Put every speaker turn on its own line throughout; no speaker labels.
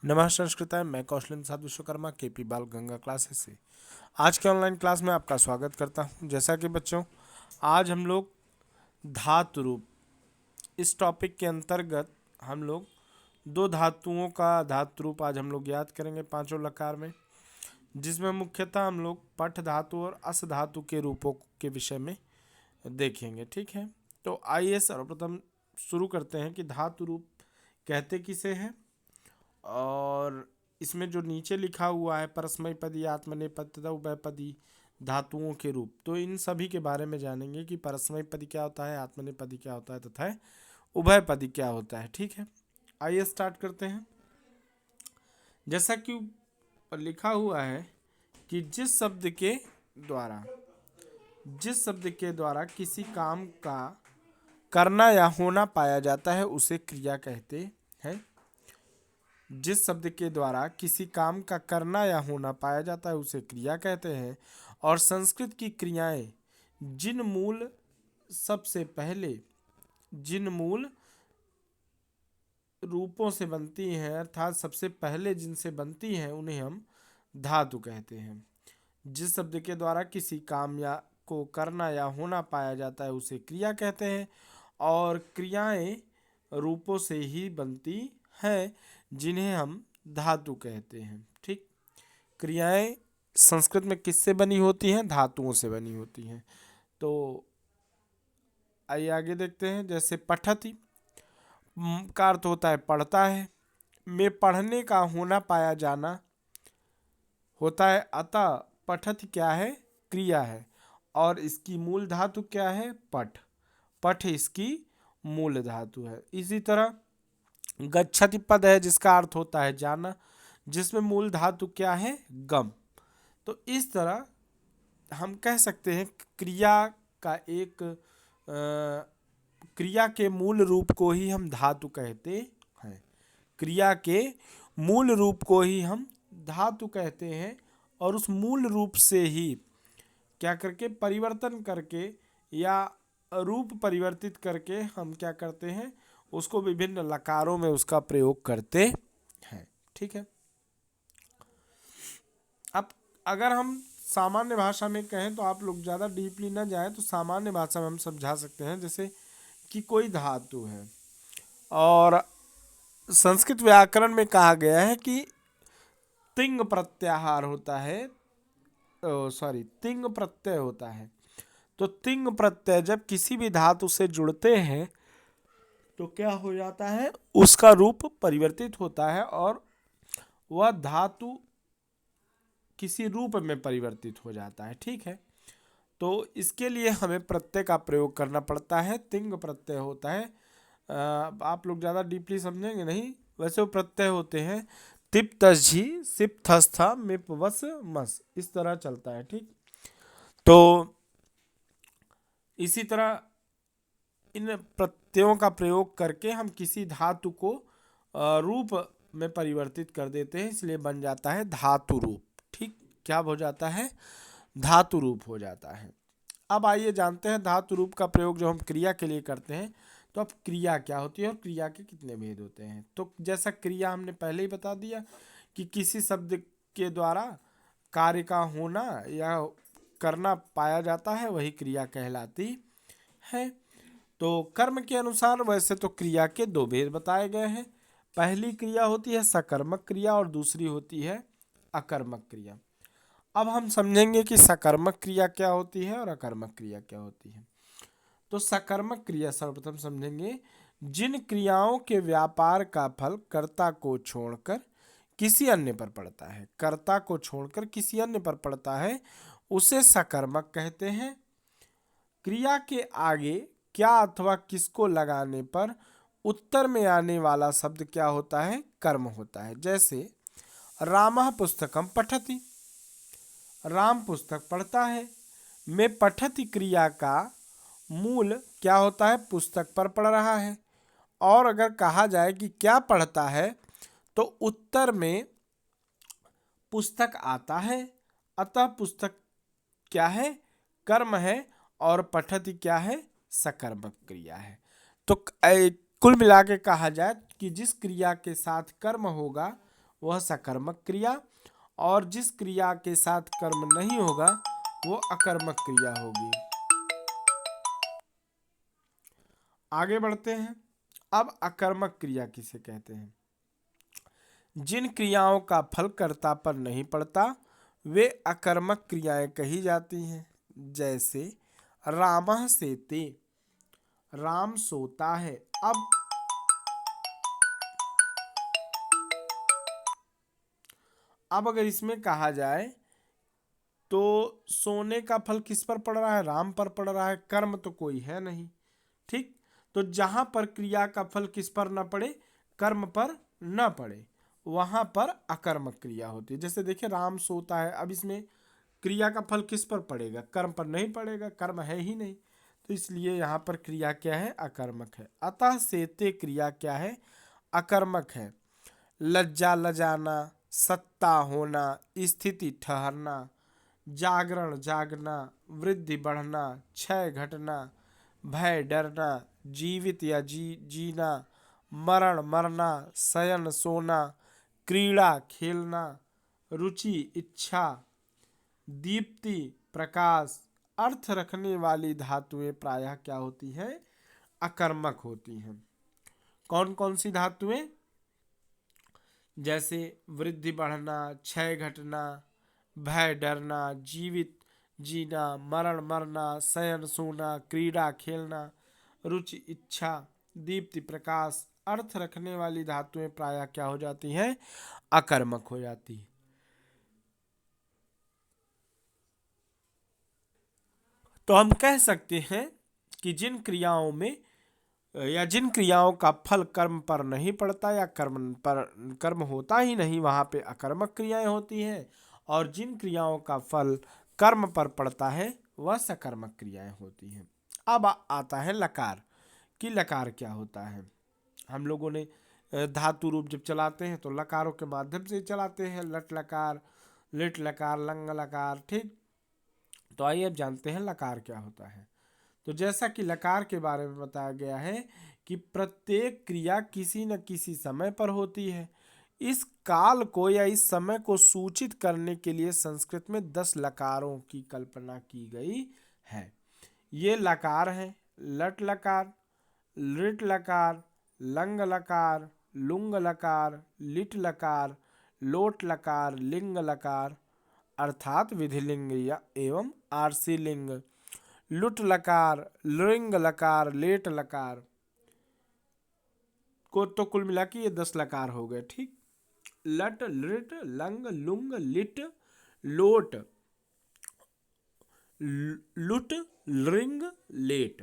नमस्कार संस्कृताय, मैं कौशलेंद्र प्रसाद विश्वकर्मा केपी बाल गंगा क्लासेस से आज के ऑनलाइन क्लास में आपका स्वागत करता हूं। जैसा कि बच्चों, आज हम लोग धातु रूप इस टॉपिक के अंतर्गत हम लोग दो धातुओं का धातु रूप आज हम लोग याद करेंगे पांचों लकार में, जिसमें मुख्यतः हम लोग पठ धातु और अस धातु के रूपों के विषय में देखेंगे। ठीक है, तो आइए सर्वप्रथम शुरू करते हैं कि धातु रूप कहते किसे हैं, और इसमें जो नीचे लिखा हुआ है परस्मैपदी, आत्मनेपदी तथा उभयपदी धातुओं के रूप, तो इन सभी के बारे में जानेंगे कि परस्मैपदी क्या होता है, आत्मनेपदी क्या होता है तथा उभयपदी क्या होता है। ठीक है, आइए स्टार्ट करते हैं। जैसा कि ऊपर लिखा हुआ है कि जिस शब्द के द्वारा किसी काम का करना या होना पाया जाता है उसे क्रिया कहते हैं। जिस शब्द के द्वारा किसी काम का करना या होना पाया जाता है उसे क्रिया कहते हैं। और संस्कृत की क्रियाएं जिन मूल रूपों से बनती हैं, अर्थात सबसे पहले जिनसे बनती हैं, उन्हें हम धातु कहते हैं। जिस शब्द के द्वारा किसी काम या को करना या होना पाया जाता है उसे क्रिया कहते हैं, और क्रियाएं रूपों से ही बनती हैं जिन्हें हम धातु कहते हैं। ठीक, क्रियाएं संस्कृत में किससे बनी होती हैं? धातुओं से बनी होती हैं। तो आइए आगे देखते हैं। जैसे पठति का अर्थ होता है पढ़ता है, में पढ़ने का होना पाया जाना होता है, अतः पठति क्या है? क्रिया है, और इसकी मूल धातु क्या है? पठ। पठ इसकी मूल धातु है। इसी तरह गच्छति पद है जिसका अर्थ होता है जाना, जिसमें मूल धातु क्या है? गम। तो इस तरह हम कह सकते हैं क्रिया के मूल रूप को ही हम धातु कहते हैं। क्रिया के मूल रूप को ही हम धातु कहते हैं, और उस मूल रूप से ही क्या करके परिवर्तन करके या रूप परिवर्तित करके हम क्या करते हैं? उसको विभिन्न लकारों में उसका प्रयोग करते हैं। ठीक है, अब अगर हम सामान्य भाषा में कहें तो आप लोग ज़्यादा डीपली ना जाएं, तो सामान्य भाषा में हम समझा सकते हैं। जैसे कि कोई धातु है और संस्कृत व्याकरण में कहा गया है कि तिंग प्रत्याहार होता है, तिंग प्रत्यय होता है। तो तिंग प्रत्यय जब किसी भी धातु से जुड़ते हैं तो क्या हो जाता है? उसका रूप परिवर्तित होता है और वह धातु किसी रूप में परिवर्तित हो जाता है। ठीक है, तो इसके लिए हमें प्रत्यय का प्रयोग करना पड़ता है। तिंग प्रत्यय होता है, आप लोग ज़्यादा डीपली समझेंगे नहीं, वैसे वो प्रत्यय होते हैं तिप तझी सिप थस्था मिप वस मस, इस तरह चलता है। ठीक, तो इसी तरह इन प्रत्ययों का प्रयोग करके हम किसी धातु को रूप में परिवर्तित कर देते हैं, इसलिए बन जाता है धातु रूप। ठीक, क्या हो जाता है? धातु रूप हो जाता है। अब आइए जानते हैं धातु रूप का प्रयोग जो हम क्रिया के लिए करते हैं। तो अब क्रिया क्या होती है और क्रिया के कितने भेद होते हैं? तो जैसा क्रिया हमने पहले ही बता दिया कि किसी शब्द के द्वारा कार्य का होना या करना पाया जाता है, वही क्रिया कहलाती है। तो कर्म के अनुसार वैसे तो क्रिया के दो भेद बताए गए हैं। पहली क्रिया होती है सकर्मक क्रिया और दूसरी होती है अकर्मक क्रिया। अब हम समझेंगे कि सकर्मक क्रिया क्या होती है और अकर्मक क्रिया क्या होती है। तो सकर्मक क्रिया सर्वप्रथम समझेंगे, जिन क्रियाओं के व्यापार का फल कर्ता को छोड़कर किसी अन्य पर पड़ता है, कर्ता को छोड़कर किसी अन्य पर पड़ता है, उसे सकर्मक कहते हैं। क्रिया के आगे क्या अथवा किसको लगाने पर उत्तर में आने वाला शब्द क्या होता है? कर्म होता है। जैसे रामः पुस्तकम पठति, राम पुस्तक पढ़ता है, में पठति क्रिया का मूल क्या होता है? पुस्तक पर पढ़ रहा है। और अगर कहा जाए कि क्या पढ़ता है तो उत्तर में पुस्तक आता है, अतः पुस्तक क्या है? कर्म है, और पठति क्या है? सकर्मक क्रिया है। तो कुल मिला के कहा जाए कि जिस क्रिया के साथ कर्म होगा वह सकर्मक क्रिया, और जिस क्रिया के साथ कर्म नहीं होगा वो अकर्मक क्रिया होगी। आगे बढ़ते हैं। अब अकर्मक क्रिया किसे कहते हैं? जिन क्रियाओं का फल कर्ता पर नहीं पड़ता वे अकर्मक क्रियाएं कही जाती हैं। जैसे रामः सेते, राम सोता है। अब अगर इसमें कहा जाए तो सोने का फल किस पर पड़ रहा है? राम पर पड़ रहा है, कर्म तो कोई है नहीं। ठीक, तो जहां पर क्रिया का फल किस पर न पड़े, कर्म पर न पड़े, वहां पर अकर्मक क्रिया होती है। जैसे देखिए राम सोता है, अब इसमें क्रिया का फल किस पर पड़ेगा? कर्म पर नहीं पड़ेगा, कर्म है ही नहीं, तो इसलिए यहाँ पर क्रिया क्या है? अकर्मक है। अतः सेते क्रिया क्या है? अकर्मक है। लज्जा लजाना, सत्ता होना, स्थिति ठहरना, जागरण जागना, वृद्धि बढ़ना, क्षय घटना, भय डरना, जीवित या जीना, मरण मरना, शयन सोना, क्रीड़ा खेलना, रुचि इच्छा, दीप्ति प्रकाश, अर्थ रखने वाली धातुएं प्रायः क्या होती हैं? अकर्मक होती हैं। कौन कौन सी धातुएं? जैसे वृद्धि बढ़ना, क्षय घटना, भय डरना, जीवित जीना, मरण मरना, शयन सोना, क्रीड़ा खेलना, रुचि इच्छा, दीप्ति प्रकाश, अर्थ रखने वाली धातुएं प्रायः क्या हो जाती हैं? अकर्मक हो जाती है। तो हम कह सकते हैं कि जिन क्रियाओं में या जिन क्रियाओं का फल कर्म पर नहीं पड़ता या कर्म होता ही नहीं, वहां पे अकर्मक क्रियाएं होती हैं, और जिन क्रियाओं का फल कर्म पर पड़ता है वह सकर्मक क्रियाएं होती हैं। अब आता है लकार कि लकार क्या होता है। हम लोगों ने धातु रूप जब चलाते हैं तो लकारों के माध्यम से चलाते हैं, लट लकार, लिट लकार, लंग लकार। ठीक, तो आइए अब जानते हैं लकार क्या होता है। तो जैसा कि लकार के बारे में बताया गया है कि प्रत्येक क्रिया किसी न किसी समय पर होती है। इस काल को या इस समय को सूचित करने के लिए संस्कृत में 10 लकारों की कल्पना की गई है। ये लकार हैं: लट लकार, लिट लकार, लंग लकार, लुंग लकार, लिट लकार, लोट लकार, लिंग लकार अर्थात विधिलिंग या एवं आरसी लिंग, लुट लकार, लिंग लकार, लेट लकार को तो कुल मिला के ये 10 लकार हो गए। ठीक, लट, लिट, लंग, लुंग, लिट, लोट, लुट, लिंग, लेट।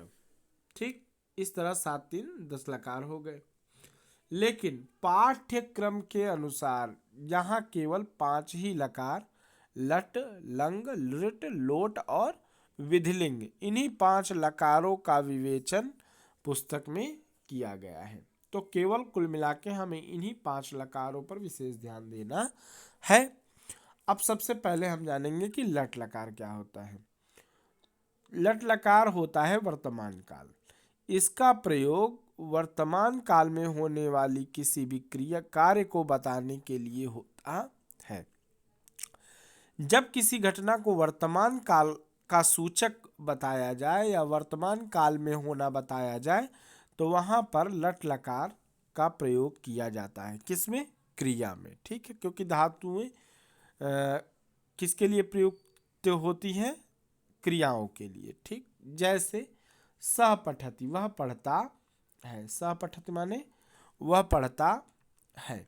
ठीक, इस तरह 7 3 10 लकार हो गए। लेकिन पाठ्यक्रम के अनुसार यहाँ केवल 5 ही लकार, लट, लंग, लिट, लोट और विधिलिंग, इन्हीं 5 लकारों का विवेचन पुस्तक में किया गया है। तो केवल कुल मिला के हमें इन्हीं 5 लकारों पर विशेष ध्यान देना है। अब सबसे पहले हम जानेंगे कि लट लकार क्या होता है। लट लकार होता है वर्तमान काल। इसका प्रयोग वर्तमान काल में होने वाली किसी भी क्रिया कार्य को बताने के लिए होता है। जब किसी घटना को वर्तमान काल का सूचक बताया जाए या वर्तमान काल में होना बताया जाए तो वहां पर लट लकार का प्रयोग किया जाता है। किसमें? क्रिया में। ठीक है, क्योंकि धातुएं किसके लिए प्रयुक्त होती हैं? क्रियाओं के लिए। ठीक, जैसे सह पठति, वह पढ़ता है। सह पठति माने वह पढ़ता है।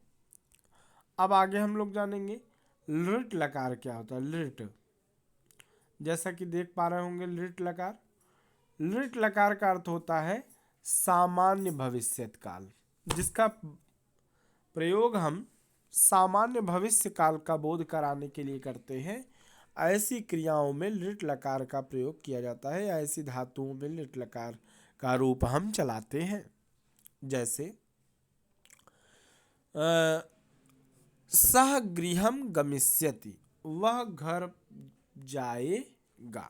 अब आगे हम लोग जानेंगे लिट लकार क्या होता है। लिट, जैसा कि देख पा रहे होंगे लिट लकार, लिट लकार का अर्थ होता है सामान्य भविष्यत काल, जिसका प्रयोग हम सामान्य भविष्य काल का बोध कराने के लिए करते हैं। ऐसी क्रियाओं में लिट लकार का प्रयोग किया जाता है, ऐसी धातुओं में लिट लकार का रूप हम चलाते हैं। जैसे सह गृहम गमिष्यति, वह घर जाएगा।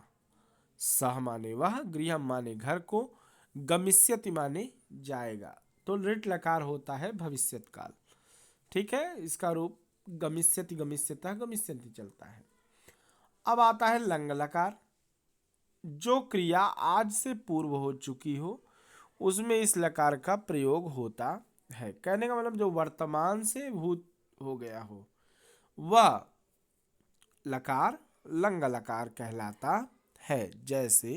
सह माने वह, गृहम माने घर को, गमिष्यति माने जाएगा। तो लिट लकार होता है भविष्यत काल। ठीक है, इसका रूप गमिष्यति गमिष्यतः गमिष्यन्ति चलता है। अब आता है लंग लकार। जो क्रिया आज से पूर्व हो चुकी हो उसमें इस लकार का प्रयोग होता है। कहने का मतलब जो वर्तमान से भूत हो गया हो वह लकार लंग लकार कहलाता है। जैसे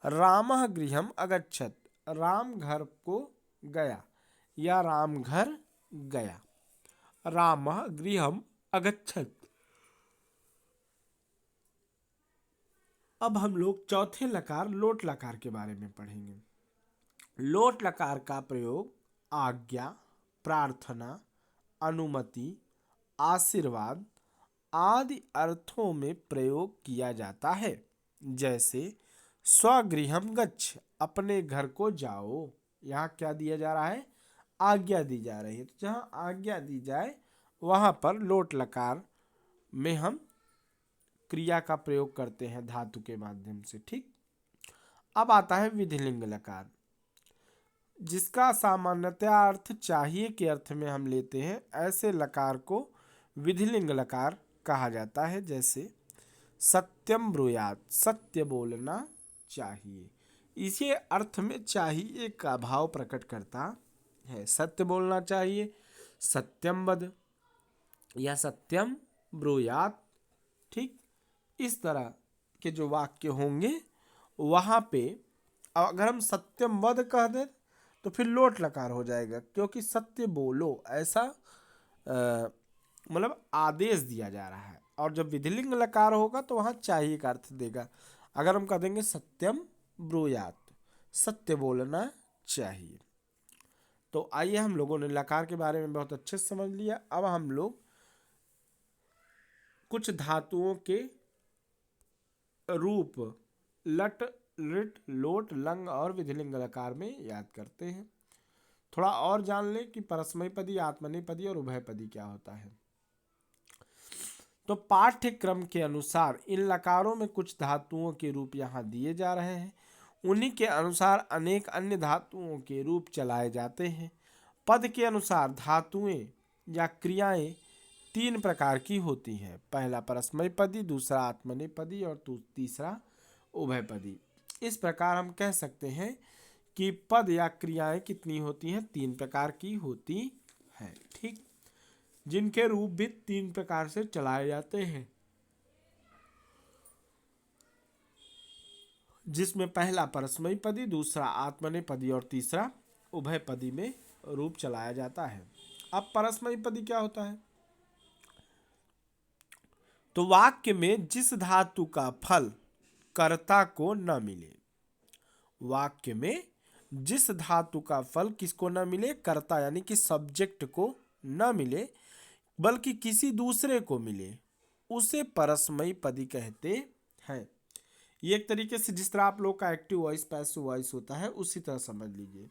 रामः गृहम अगच्छत, राम घर को गया या राम घर गया। रामः गृहम अगच्छत। अब हम लोग चौथे लकार लोट लकार के बारे में पढ़ेंगे। लोट लकार का प्रयोग आज्ञा, प्रार्थना, अनुमति, आशीर्वाद आदि अर्थों में प्रयोग किया जाता है। जैसे स्वगृहम गच्छ, अपने घर को जाओ। यहाँ क्या दिया जा रहा है? आज्ञा दी जा रही है। तो जहाँ आज्ञा दी जाए वहाँ पर लोट लकार में हम क्रिया का प्रयोग करते हैं धातु के माध्यम से। ठीक। अब आता है विधिलिंग लकार, जिसका सामान्यतया अर्थ चाहिए के अर्थ में हम लेते हैं। ऐसे लकार को विधिलिंग लकार कहा जाता है। जैसे सत्यम ब्रूयात, सत्य बोलना चाहिए। इसी अर्थ में चाहिए का भाव प्रकट करता है। सत्य बोलना चाहिए, सत्यम वद या सत्यम ब्रूयात। ठीक। इस तरह के जो वाक्य होंगे वहाँ पे अगर हम सत्यम वद कह दें तो फिर लोट लकार हो जाएगा, क्योंकि सत्य बोलो ऐसा मतलब आदेश दिया जा रहा है। और जब विधिलिंग लकार होगा तो वहाँ चाहिए का अर्थ देगा। अगर हम कह देंगे सत्यम ब्रूयात, सत्य बोलना चाहिए। तो आइए, हम लोगों ने लकार के बारे में बहुत अच्छे से समझ लिया। अब हम लोग कुछ धातुओं के रूप लट, लिट, लोट, लंग और विधिलिंग लकार में याद करते हैं। थोड़ा और जान लें कि परस्मैपदी, आत्मनेपदी और उभयपदी क्या होता है। तो पाठ्यक्रम के अनुसार इन लकारों में कुछ धातुओं के रूप यहाँ दिए जा रहे हैं। उन्हीं के अनुसार अनेक अन्य धातुओं के रूप चलाए जाते हैं। पद के अनुसार धातुएं या क्रियाएं तीन प्रकार की होती हैं। पहला परस्मैपदी, दूसरा आत्मनेपदी और तीसरा उभयपदी। इस प्रकार हम कह सकते हैं कि पद या क्रियाएं कितनी होती हैं? तीन प्रकार की होती हैं। ठीक। जिनके रूप भी तीन प्रकार से चलाए जाते हैं, जिसमें पहला परस्मैपदी, दूसरा आत्मनेपदी और तीसरा उभयपदी में रूप चलाया जाता है। अब परस्मैपदी क्या होता है? तो वाक्य में जिस धातु का फल कर्ता को न मिले, वाक्य में जिस धातु का फल किसको न मिले? कर्ता यानी कि सब्जेक्ट को न मिले बल्कि किसी दूसरे को मिले, उसे परस्मैपदी कहते हैं। ये एक तरीके से जिस तरह आप लोग का एक्टिव वॉइस पैसिव वॉइस होता है उसी तरह समझ लीजिए।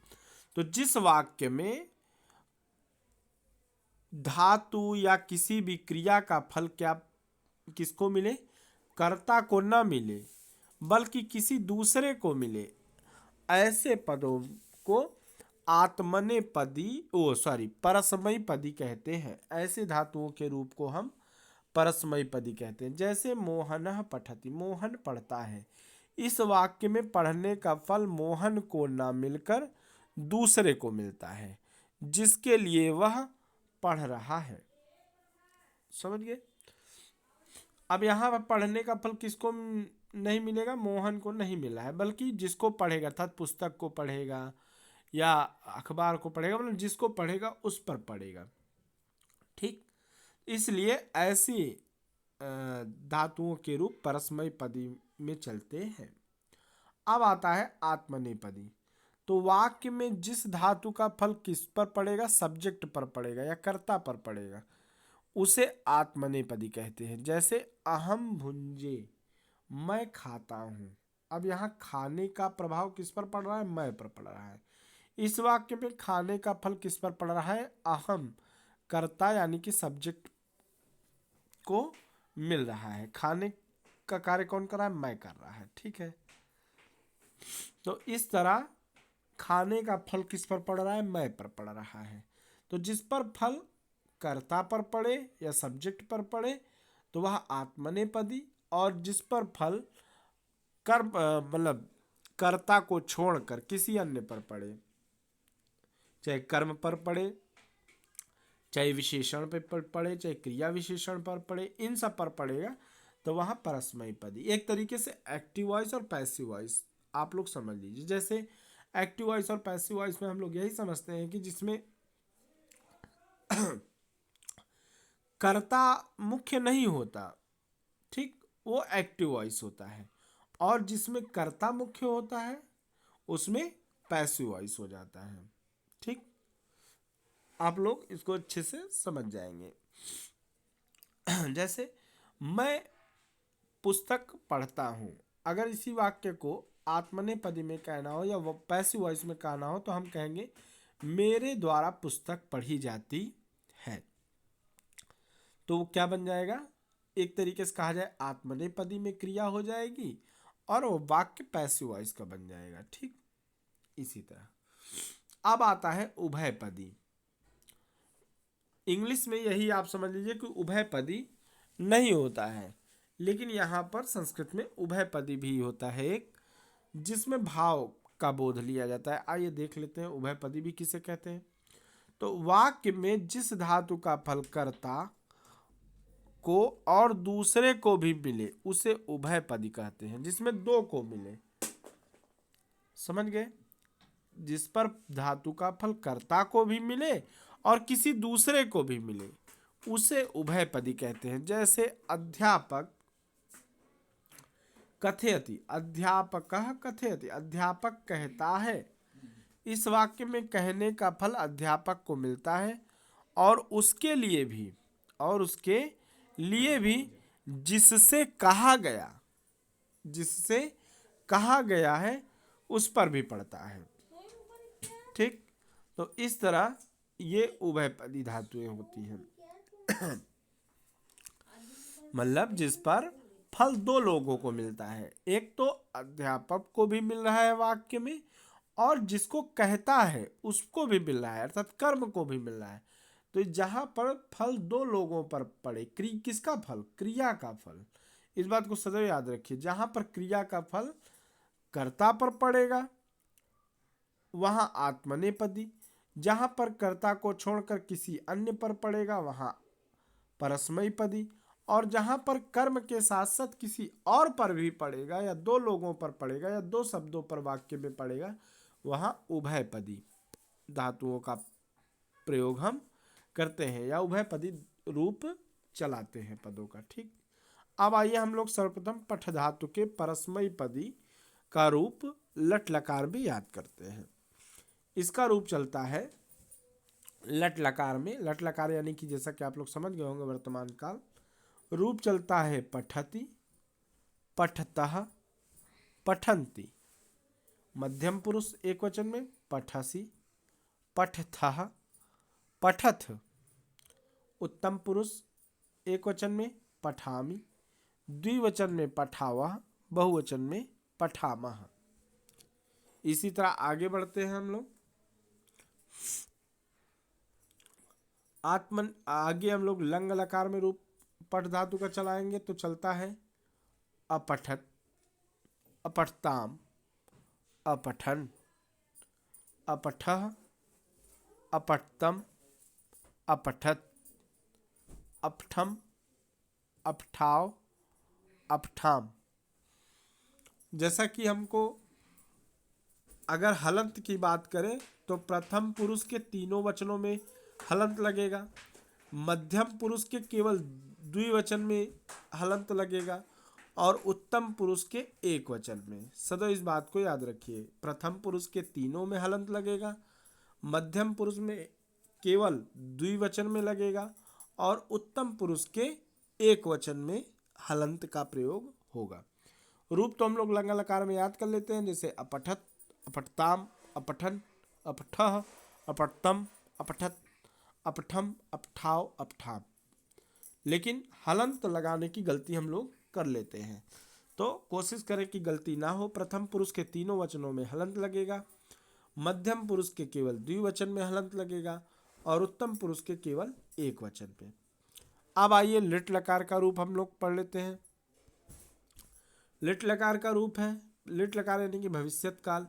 तो जिस वाक्य में धातु या किसी भी क्रिया का फल क्या किसको मिले? कर्ता को न मिले बल्कि किसी दूसरे को मिले, ऐसे पदों को परस्मैपदी कहते हैं। ऐसे धातुओं के रूप को हम परस्मैपदी कहते हैं। जैसे मोहनः पठति, मोहन पढ़ता है। इस वाक्य में पढ़ने का फल मोहन को ना मिलकर दूसरे को मिलता है जिसके लिए वह पढ़ रहा है। समझ गए? अब यहाँ पर पढ़ने का फल किसको नहीं मिलेगा? मोहन को नहीं मिला है, बल्कि जिसको पढ़ेगा, अर्थात पुस्तक को पढ़ेगा या अखबार को पढ़ेगा, मतलब जिसको पढ़ेगा उस पर पढ़ेगा। ठीक। इसलिए ऐसी धातुओं के रूप परस्मैपदी में चलते हैं। अब आता है आत्मनेपदी। तो वाक्य में जिस धातु का फल किस पर पड़ेगा? सब्जेक्ट पर पड़ेगा या कर्ता पर पड़ेगा, उसे आत्मनेपदी कहते हैं। जैसे अहम भुंजे, मैं खाता हूँ। अब यहाँ खाने का प्रभाव किस पर पड़ रहा है? मैं पर पड़ रहा है। इस वाक्य में खाने का फल किस पर पड़ रहा है? अहम, कर्ता यानी कि सब्जेक्ट को मिल रहा है। खाने का कार्य कौन कर रहा है? मैं कर रहा है। ठीक है। तो इस तरह खाने का फल किस पर पड़ रहा है? मैं पर पड़ रहा है। तो जिस पर फल कर्ता पर पड़े या सब्जेक्ट पर पड़े तो वह आत्मनेपदी, और जिस पर फल कर्म मतलब कर्ता को छोड़कर किसी अन्य पर पड़े, चाहे कर्म पर पड़े, चाहे विशेषण पर पड़े, चाहे क्रिया विशेषण पर पड़े, इन सब पर पड़ेगा तो वहाँ परस्मैपदी। एक तरीके से एक्टिव वॉइस और पैसिव वॉइस आप लोग समझ लीजिए। जैसे एक्टिव वॉइस और पैसिव वॉइस में हम लोग यही समझते हैं कि जिसमें कर्ता मुख्य नहीं होता, ठीक, वो एक्टिव वॉइस होता है, और जिसमें कर्ता मुख्य होता है उसमें पैसिव वॉइस हो जाता है। ठीक, आप लोग इसको अच्छे से समझ जाएंगे। जैसे मैं पुस्तक पढ़ता हूँ, अगर इसी वाक्य को आत्मनेपदी में कहना हो या वो पैसिव वॉइस में कहना हो तो हम कहेंगे मेरे द्वारा पुस्तक पढ़ी जाती है। तो वो क्या बन जाएगा, एक तरीके से कहा जाए आत्मनेपदी में क्रिया हो जाएगी और वो वाक्य पैसिव वॉइस का बन जाएगा। ठीक, इसी तरह अब आता है उभयपदी। इंग्लिश में यही आप समझ लीजिए कि उभयपदी नहीं होता है, लेकिन यहाँ पर संस्कृत में उभयपदी भी होता है एक, जिसमें भाव का बोध लिया जाता है। आइए देख लेते हैं उभयपदी भी किसे कहते हैं। तो वाक्य में जिस धातु का फल कर्ता को और दूसरे को भी मिले उसे उभयपदी कहते हैं। जिसमें दो को मिले, समझ गए, जिस पर धातु का फल कर्ता को भी मिले और किसी दूसरे को भी मिले उसे उभयपदी कहते हैं। जैसे अध्यापक कथयति, अध्यापकः कथयति, अध्यापक कहता है। इस वाक्य में कहने का फल अध्यापक को मिलता है और उसके लिए भी जिससे कहा गया है उस पर भी पड़ता है। ठीक, तो इस तरह ये उभयपदी धातुएं होती हैं। मतलब जिस पर फल दो लोगों को मिलता है, एक तो अध्यापक को भी मिल रहा है वाक्य में और जिसको कहता है उसको भी मिल रहा है, अर्थात कर्म को भी मिल रहा है। तो जहां पर फल दो लोगों पर पड़े, किसका फल, क्रिया का फल, इस बात को सदैव याद रखिए। जहां पर क्रिया का फल कर्ता पर पड़ेगा वहां आत्मनेपदी, जहां पर कर्ता को छोड़कर किसी अन्य पर पड़ेगा वहां परस्मैपदी, और जहां पर कर्म के साथ साथ किसी और पर भी पड़ेगा या दो लोगों पर पड़ेगा या दो शब्दों पर वाक्य में पड़ेगा वहां उभयपदी धातुओं का प्रयोग हम करते हैं या उभयपदी रूप चलाते हैं पदों का। ठीक, अब आइए हम लोग सर्वप्रथम पठ धातु के परस्मैपदी का रूप लट लकार भी याद करते हैं। इसका रूप चलता है लट लकार में, लट लकार यानी कि जैसा कि आप लोग समझ गए होंगे वर्तमान काल, रूप चलता है पठति, पठतः, पठन्ति, मध्यम पुरुष एक वचन में पठसि, पठथः, पठथ, उत्तम पुरुष एक वचन में पठामि, द्विवचन में पठावः, बहुवचन में पठामः। इसी तरह आगे बढ़ते हैं हम लोग। आगे हम लोग लंग लकार में रूप पठ धातु का चलाएंगे तो चलता है अपठत, अपठताम, अपठन, अपठः, अपठतम, अपठत, अपठम, अपठाव, अपठाम। जैसा कि हमको अगर हलंत की बात करें तो प्रथम पुरुष के तीनों वचनों में हलंत लगेगा, मध्यम पुरुष के केवल द्विवचन में हलंत लगेगा और उत्तम पुरुष के एक वचन में। सदैव इस बात को याद रखिए, प्रथम पुरुष के तीनों में हलंत लगेगा, मध्यम पुरुष में केवल द्विवचन में लगेगा और उत्तम पुरुष के एक वचन में हलंत का प्रयोग होगा। रूप तो हम लोग लंग लकार में याद कर लेते हैं, जैसे अपठत, अपठताम, अपठन, अपठः, अपठतम, अपठत, अपठम, अपठाव, अपठाम। लेकिन हलंत लगाने की गलती हम लोग कर लेते हैं, तो कोशिश करें कि गलती ना हो। प्रथम पुरुष के तीनों वचनों में हलंत लगेगा, मध्यम पुरुष के केवल द्विवचन में हलंत लगेगा और उत्तम पुरुष के केवल एक वचन पे। अब आइए लिट लकार का रूप हम लोग पढ़ लेते हैं। लिट लकार का रूप है, लिट लकार यानी कि भविष्यत काल।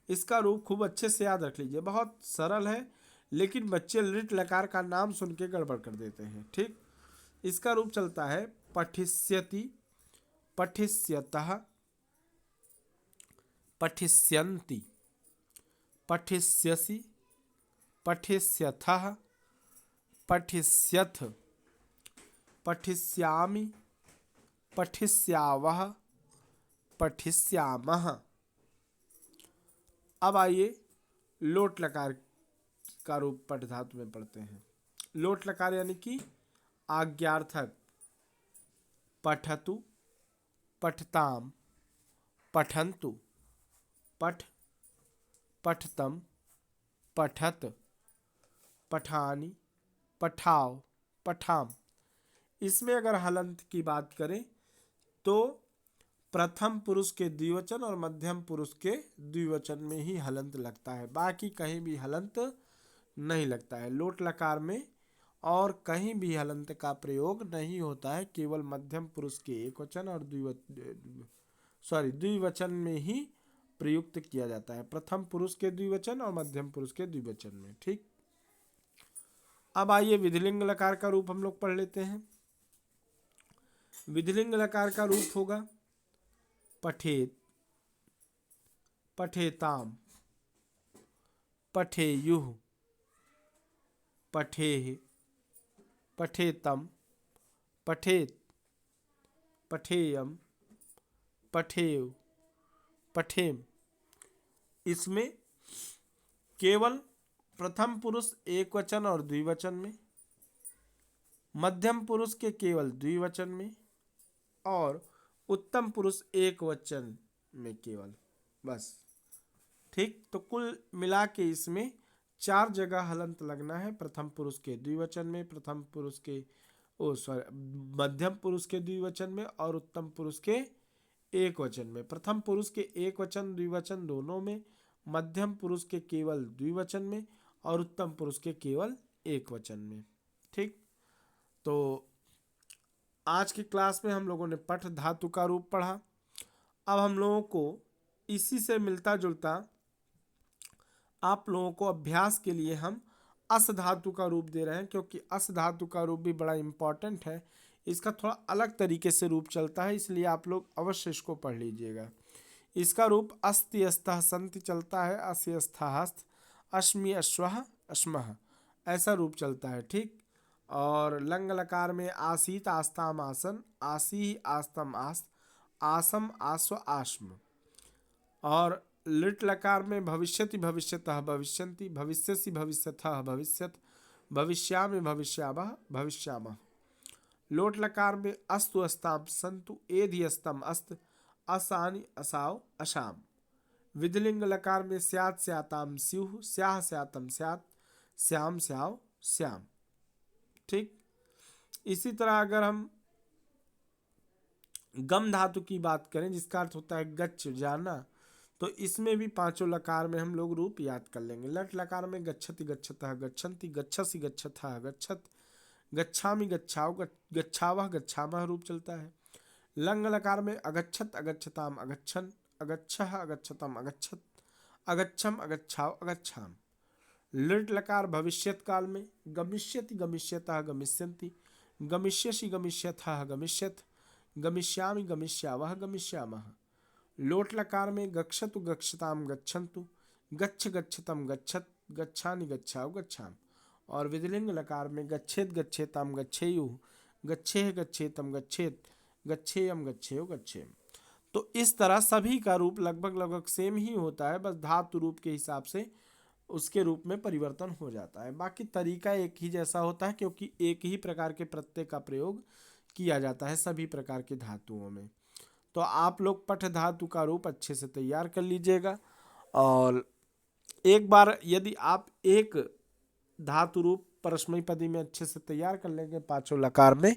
इसका रूप खूब अच्छे से याद रख लीजिए, बहुत सरल है, लेकिन बच्चे लिट लकार का नाम सुन के गड़बड़ कर देते हैं। ठीक, इसका रूप चलता है पठिष्यति, पठिष्यतः, पठिष्यन्ति, पठिष्यसि, पठिष्यथः, पठिष्यथ, पठिष्यामि, पठिष्यावः, पठिष्यामः। अब आइए लोट लकार का रूप पठ धातु में पढ़ते हैं। लोट लकार यानी कि आज्ञार्थक। पठतु, पठताम, पठन्तु, पठ, पठतम, पठत, पठानि, पठाओ, पठाम। इसमें अगर हलंत की बात करें तो प्रथम पुरुष के द्विवचन और मध्यम पुरुष के द्विवचन में ही हलंत लगता है, बाकी कहीं भी हलंत नहीं लगता है लोट लकार में। और कहीं भी हलंत का प्रयोग नहीं होता है, केवल मध्यम पुरुष के एक वचन और द्विवचन में ही प्रयुक्त किया जाता है, प्रथम पुरुष के द्विवचन और मध्यम पुरुष के द्विवचन में। ठीक, अब आइए विधिलिंग लकार का रूप हम लोग पढ़ लेते हैं। विधिलिंग लकार का रूप होगा पठेत, पठेताम, पठेयुः, पठेः, पठेतम, पठेत, पठेयम, पठेय, पठेम। इसमें केवल प्रथम पुरुष एक वचन और द्विवचन में, मध्यम पुरुष के केवल द्विवचन में और उत्तम पुरुष एक वचन में केवल, बस। ठीक, तो कुल मिला के इसमें 4 जगह हलंत लगना है, प्रथम पुरुष के द्विवचन में, प्रथम पुरुष के मध्यम पुरुष के द्विवचन में और उत्तम पुरुष के एक वचन में। प्रथम पुरुष के एक वचन द्विवचन दोनों में, मध्यम पुरुष के केवल द्विवचन में और उत्तम पुरुष के केवल एक वचन में। ठीक, तो आज की क्लास में हम लोगों ने पठ धातु का रूप पढ़ा। अब हम लोगों को इसी से मिलता जुलता आप लोगों को अभ्यास के लिए हम अस धातु का रूप दे रहे हैं, क्योंकि अस धातु का रूप भी बड़ा इम्पॉर्टेंट है। इसका थोड़ा अलग तरीके से रूप चलता है, इसलिए आप लोग अवश्य इसको पढ़ लीजिएगा। इसका रूप अस्ति अस्तः संति चलता है, असि अस्थः हस्त, अश्मि अश्वः अश्मः, ऐसा रूप चलता है। ठीक, और लंग लकार में आसीत आस्ताम आसन, आसी आस्तम आस्त, आसम आस्व आश्म। और लिट लकार में भविष्यति भविष्यतः भविष्यन्ति, भविष्यसि भविष्यथः भविष्यत, भविष्यामि भविष्यावः भविष्यामः। लोट लकार में अस्तु अस्ताम सन्तु, एधि अस्तम अस्त, असानि असाव अशाम। विधिलिंग लकार में स्यात् स्याताम स्युः, स्याः स्यातम स्यात्, श्याम स्याव श्याम। ठीक, इसी तरह अगर हम गम धातु की बात करें जिसका अर्थ होता है गच्छ जाना, तो इसमें भी पांचों लकार में हम लोग रूप याद कर लेंगे। लट लकार में गच्छति गच्छतः गच्छन्ति, गच्छसि गच्छथः गच्छत, गच्छामि गच्छाव गच्छावः गच्छामः रूप चलता है। लंग लकार में अगच्छत अगच्छताम अगच्छन, अगच्छः अगच्छतम अगच्छत, अगच्छम अगच्छाव अगच्छाम। लिट लकार भविष्यत काल में गमिष्यति गमिष्यतः गमिष्यन्ति, गमिष्यसि गमिष्यथः गमिष्यत, गमिष्यामि गमिष्यावः गमिष्यामः। लोट लकार में गच्छतु गच्छताम गच्छन्तु, गच्छ गच्छतम गच्छत, गच्छानि गच्छाव गच्छाम। और विधिलिंग लकार में गच्छेत गच्छेताम गच्छेयुः, गच्छेह गच्छेतम गच्छेत, गच्छेयम गच्छेयो गच्छेम। तो इस तरह सभी का रूप लगभग सेम ही होता है, बस धातु रूप के हिसाब से उसके रूप में परिवर्तन हो जाता है। बाकी तरीका एक ही जैसा होता है, क्योंकि एक ही प्रकार के प्रत्यय का प्रयोग किया जाता है सभी प्रकार के धातुओं में। तो आप लोग पठ धातु का रूप अच्छे से तैयार कर लीजिएगा। और एक बार यदि आप एक धातु रूप परस्मैपदी में अच्छे से तैयार कर लेंगे पांचों लकार में,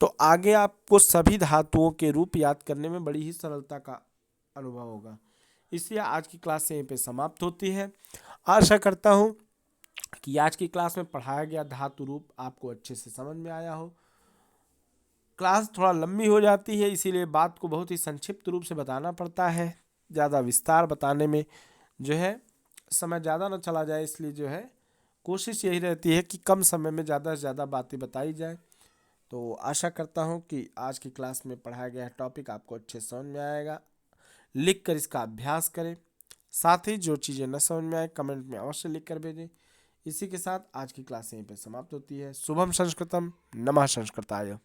तो आगे आपको सभी धातुओं के रूप याद करने में बड़ी ही सरलता का अनुभव होगा। इसलिए आज की क्लास यहीं पे समाप्त होती है। आशा करता हूँ कि आज की क्लास में पढ़ाया गया धातु रूप आपको अच्छे से समझ में आया हो। क्लास थोड़ा लंबी हो जाती है, इसीलिए बात को बहुत ही संक्षिप्त रूप से बताना पड़ता है। ज़्यादा विस्तार बताने में जो है समय ज़्यादा ना चला जाए, इसलिए जो है कोशिश यही रहती है कि कम समय में ज़्यादा से ज़्यादा बातें बताई जाए। तो आशा करता हूँ कि आज की क्लास में पढ़ाया गया टॉपिक आपको अच्छे समझ में आएगा। लिख कर इसका अभ्यास करें, साथ ही जो चीज़ें न समझ में आए कमेंट में अवश्य लिख कर भेजें। इसी के साथ आज की क्लास यहीं पर समाप्त होती है। शुभम संस्कृतम, नमः संस्कृताय।